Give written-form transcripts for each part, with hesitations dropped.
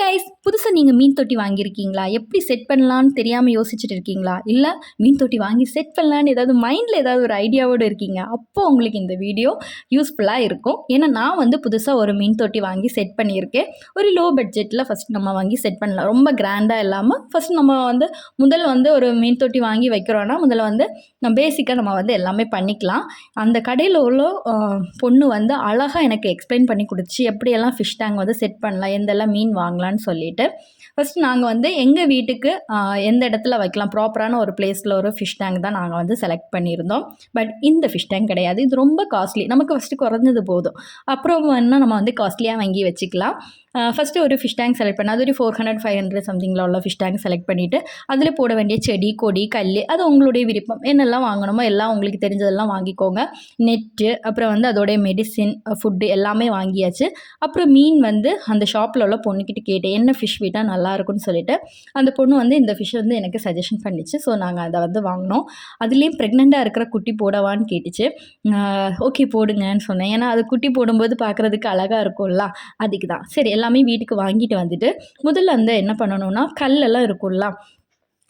Guys, புதுசாக நீங்கள் மீன் தொட்டி வாங்கியிருக்கீங்களா? எப்படி செட் பண்ணலான்னு தெரியாமல் யோசிச்சுட்டு இருக்கீங்களா? இல்லை மீன் தொட்டி வாங்கி செட் பண்ணலான்னு ஏதாவது மைண்டில் ஏதாவது ஒரு ஐடியாவோடு இருக்கீங்க? அப்போது உங்களுக்கு இந்த வீடியோ யூஸ்ஃபுல்லாக இருக்கும். ஏன்னா நான் வந்து புதுசாக ஒரு மீன் தொட்டி வாங்கி செட் பண்ணியிருக்கேன். ஒரு லோ பட்ஜெட்டில் ஃபஸ்ட் நம்ம வாங்கி செட் பண்ணலாம். ரொம்ப கிராண்டாக இல்லாமல் ஃபஸ்ட் நம்ம வந்து முதல்ல ஒரு மீன் தொட்டி வாங்கி வைக்கிறோன்னா முதல்ல பேசிக்காக நம்ம எல்லாமே பண்ணிக்கலாம். அந்த கடையில் உள்ள பொண்ணு அழகாக எனக்கு எக்ஸ்பிளைன் பண்ணி கொடுத்துச்சு எப்படியெல்லாம் ஃபிஷ் டேங்க் செட் பண்ணலாம், எந்தெல்லாம் மீன் வாங்கலான்னு சொல்லிட்டு. ஃபஸ்ட் நாங்கள் எங்கள் வீட்டுக்கு எந்த இடத்துல வைக்கலாம், ப்ராப்பரான ஒரு பிளேஸில் ஒரு ஃபிஷ் டேங்க் தான் நாங்கள் செலக்ட் பண்ணியிருந்தோம். பட் இந்த ஃபிஷ் டேங்க் கிடையாது, இது ரொம்ப காஸ்ட்லி. நமக்கு ஃபஸ்ட்டு குறைஞ்சது போதும், அப்புறம் வேணால் நம்ம காஸ்ட்லியாக வாங்கி வச்சுக்கலாம். ஃபஸ்ட்டு ஒரு ஃபிஷ் டேங்க் செலக்ட் பண்ண, அது ஒரு 400-500 சம்திங்கில் உள்ள ஃபிஷ் டேங்க் செலக்ட் பண்ணிவிட்டு அதில் போட வேண்டிய செடி கொடி கல் அது உங்களுடைய விருப்பம். என்னெல்லாம் வாங்கணுமோ எல்லாம் உங்களுக்கு தெரிஞ்சதெல்லாம் வாங்கிக்கோங்க. நெட்டு, அப்புறம் அதோடைய மெடிசின், ஃபுட்டு எல்லாமே வாங்கியாச்சு. அப்புறம் மீன் அந்த ஷாப்பில் உள்ள பொண்ணுக்கிட்ட கேட்டேன் என்ன ஃபிஷ் விட்டால் நல்லாயிருக்குன்னு சொல்லிட்டு. அந்த பொண்ணு இந்த ஃபிஷ் எனக்கு சஜஷன் பண்ணிச்சு. ஸோ நாங்கள் அதை வாங்கினோம். அதுலேயும் ப்ரெக்னெண்ட்டாக இருக்கிற குட்டி போடவான்னு கேட்டுச்சு. ஓகே போடுங்கன்னு சொன்னேன். ஏன்னா அது குட்டி போடும்போது பார்க்குறதுக்கு அழகாக இருக்கும்ல, அதுக்கு தான். சரி எல்லாமே வீட்டுக்கு வாங்கிட்டு வந்துட்டு முதல்ல என்ன பண்ணணும்னா கல்லெல்லாம் இருக்கும்ல,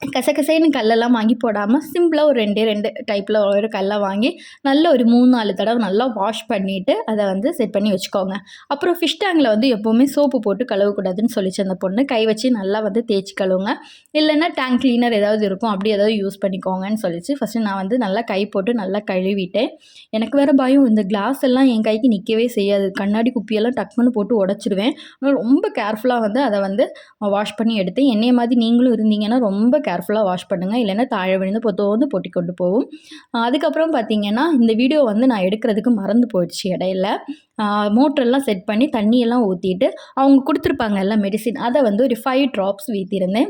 கசகசைன்னு கல்லெல்லாம் வாங்கி போடாமல் சிம்பிளாக ஒரு 2 டைப்பில் ஒரு கல்லை வாங்கி நல்ல ஒரு 3-4 தடவை நல்லா வாஷ் பண்ணிவிட்டு அதை செட் பண்ணி வச்சுக்கோங்க. அப்புறம் ஃபிஷ் டேங்கில் எப்போவுமே சோப்பு போட்டு கழுவக்கூடாதுன்னு சொல்லிச்சு அந்த பொண்ணு. கை வச்சு நல்லா தேய்ச்சி கழுவுங்க, இல்லைன்னா டேங்க் கிளீனர் ஏதாவது இருக்கும் அப்படி ஏதாவது யூஸ் பண்ணிக்கோங்கன்னு சொல்லிச்சு. ஃபஸ்ட்டு நான் நல்லா கை போட்டு நல்லா கழுவிட்டேன். எனக்கு வேறு பயம், இந்த கிளாஸ் எல்லாம் என் கைக்கு நிற்கவே செய்யாது. கண்ணாடி குப்பியெல்லாம் டக்குன்னு போட்டு உடச்சிடுவேன். ரொம்ப கேர்ஃபுல்லாக அதை வாஷ் பண்ணி எடுத்தேன். என்னைய மாதிரி நீங்களும் இருந்தீங்கன்னா ரொம்ப கேர்ஃபுல்லாக வாஷ் பண்ணுங்கள், இல்லைன்னா தாழ விழுந்து பொட்டி கொண்டு போகும். அதுக்கப்புறம் பார்த்திங்கன்னா இந்த வீடியோ நான் எடுக்கிறதுக்கு மறந்து போயிடுச்சு. இடையில மோட்டரெல்லாம் செட் பண்ணி தண்ணியெல்லாம் ஊற்றிட்டு அவங்க கொடுத்துருப்பாங்க எல்லாம் மெடிசின், அதை ஒரு 5 ட்ராப்ஸ்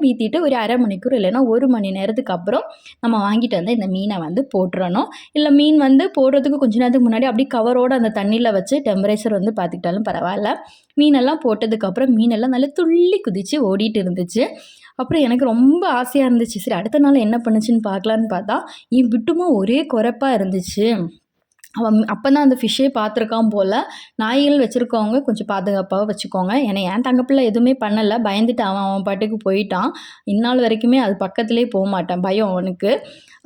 வீற்றிட்டு ஒரு அரை மணிக்கூர் இல்லைன்னா 1 மணி நேரத்துக்கு அப்புறம் நம்ம வாங்கிட்டு இந்த மீனை போட்டுறணும். இல்லை மீன் போடுறதுக்கு கொஞ்ச நேரத்துக்கு முன்னாடி அப்படியே கவரோடு அந்த தண்ணியில் வச்சு டெம்பரேச்சர் பார்த்துக்கிட்டாலும் பரவாயில்ல. மீனெல்லாம் போட்டதுக்கப்புறம் மீனெல்லாம் நல்லா துள்ளி குதித்து ஓடிட்டு இருந்துச்சு. அப்புறம் எனக்கு ரொம்ப ஆசையாக இருந்துச்சு. சரி அடுத்த நாள் என்ன பண்ணுச்சுன்னு பார்க்கலான்னு பார்த்தா என் விட்டுமா ஒரே குறைப்பாக இருந்துச்சு. அவன் அப்போ தான் அந்த ஃபிஷ்ஷே பார்த்துருக்கான் போல். நாய்கள் வச்சுருக்கவங்க கொஞ்சம் பாதுகாப்பாக வச்சுக்கோங்க. ஏன்னா என் தங்கப்பிள்ளை எதுவுமே பண்ணலை, பயந்துட்டு அவன் பாட்டுக்கு போயிட்டான். இந்நாள் வரைக்குமே அது பக்கத்துலேயே போக மாட்டான், பயம் அவனுக்கு.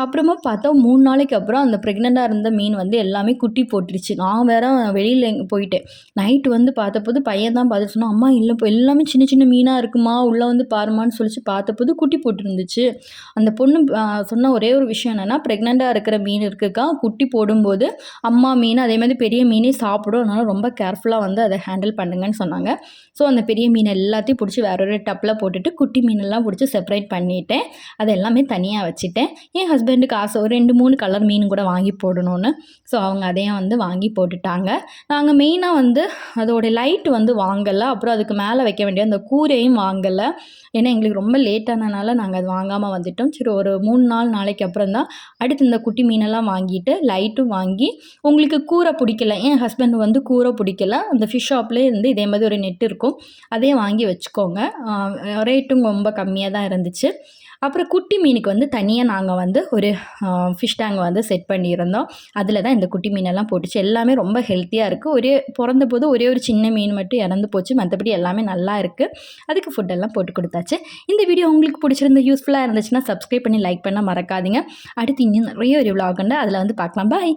அப்புறமா பார்த்தா 3 நாளைக்கு அப்புறம் அந்த ப்ரெக்னெண்ட்டாக இருந்த மீன் எல்லாமே குட்டி போட்டுருச்சு. நான் வேறு வெளியில் போயிட்டேன். நைட்டு பார்த்தபோது பையன் தான் பார்த்துட்டு சொன்னான், அம்மா இல்லை இப்போ எல்லாமே சின்ன சின்ன மீனாக இருக்குமா, உள்ளே பாருமான்னு சொல்லிச்சு. பார்த்தபோது குட்டி போட்டுருந்துச்சு. அந்த பொண்ணு சொன்ன ஒரே ஒரு விஷயம் என்னென்னா, ப்ரெக்னெண்ட்டாக இருக்கிற மீன் இருக்குக்கா, குட்டி போடும்போது அம்மா மீன் அதே மாதிரி பெரிய மீனே சாப்பிடும், அதனால் ரொம்ப கேர்ஃபுல்லாக அதை ஹேண்டில் பண்ணுங்கன்னு சொன்னாங்க. ஸோ அந்த பெரிய மீன் எல்லாத்தையும் பிடிச்சி வேற ஒரு டப்பில் போட்டுட்டு குட்டி மீனெல்லாம் பிடிச்சி செப்பரேட் பண்ணிவிட்டேன். அதை எல்லாமே தனியாக வச்சுட்டேன். என் ஹஸ்பண்டுக்கு ஆசை ஒரு 2-3 கலர் மீன் கூட வாங்கி போடணும்னு. ஸோ அவங்க அதையும் வாங்கி போட்டுட்டாங்க. நாங்கள் மெயினாக அதோடைய லைட்டு வாங்கலை, அப்புறம் அதுக்கு மேலே வைக்க வேண்டிய அந்த கூரையும் வாங்கலை. ஏன்னா எங்களுக்கு ரொம்ப லேட்டானனால நாங்கள் அது வாங்காமல் வந்துட்டோம். சரி ஒரு 3-4 நாளைக்கு அப்புறம் தான் அடுத்து இந்த குட்டி மீனெல்லாம் வாங்கிட்டு லைட்டும் வாங்கி. உங்களுக்கு கூரை பிடிக்கல, என் ஹஸ்பண்ட் கூரை பிடிக்கல, அந்த ஃபிஷ் ஷாப்லேயே இதே மாதிரி ஒரு நெட் இருக்கும், அதையும் வாங்கி வச்சுக்கோங்க. ரேட்டும் ரொம்ப கம்மியாக தான் இருந்துச்சு. அப்புறம் குட்டி மீனுக்கு தனியாக நாங்கள் ஒரு ஃபிஷ் டேங்க் செட் பண்ணியிருந்தோம். அதில் தான் இந்த குட்டி மீனெல்லாம் போட்டுச்சு. எல்லாமே ரொம்ப ஹெல்த்தியாக இருக்குது. பிறந்தபோது ஒரே ஒரு சின்ன மீன் மட்டும் இறந்து போச்சு, மற்றபடி எல்லாமே நல்லா இருக்குது. அதுக்கு ஃபுட்டெல்லாம் போட்டு கொடுத்தாச்சு. இந்த வீடியோ உங்களுக்கு பிடிச்சிருந்து யூஸ்ஃபுல்லாக இருந்துச்சுன்னா சப்ஸ்கிரைப் பண்ணி லைக் பண்ண மறக்காதீங்க. அடுத்து இன்னும் நிறைய ஒரு விலாக் உண்டு, அதில் பார்க்கலாம். பாய்.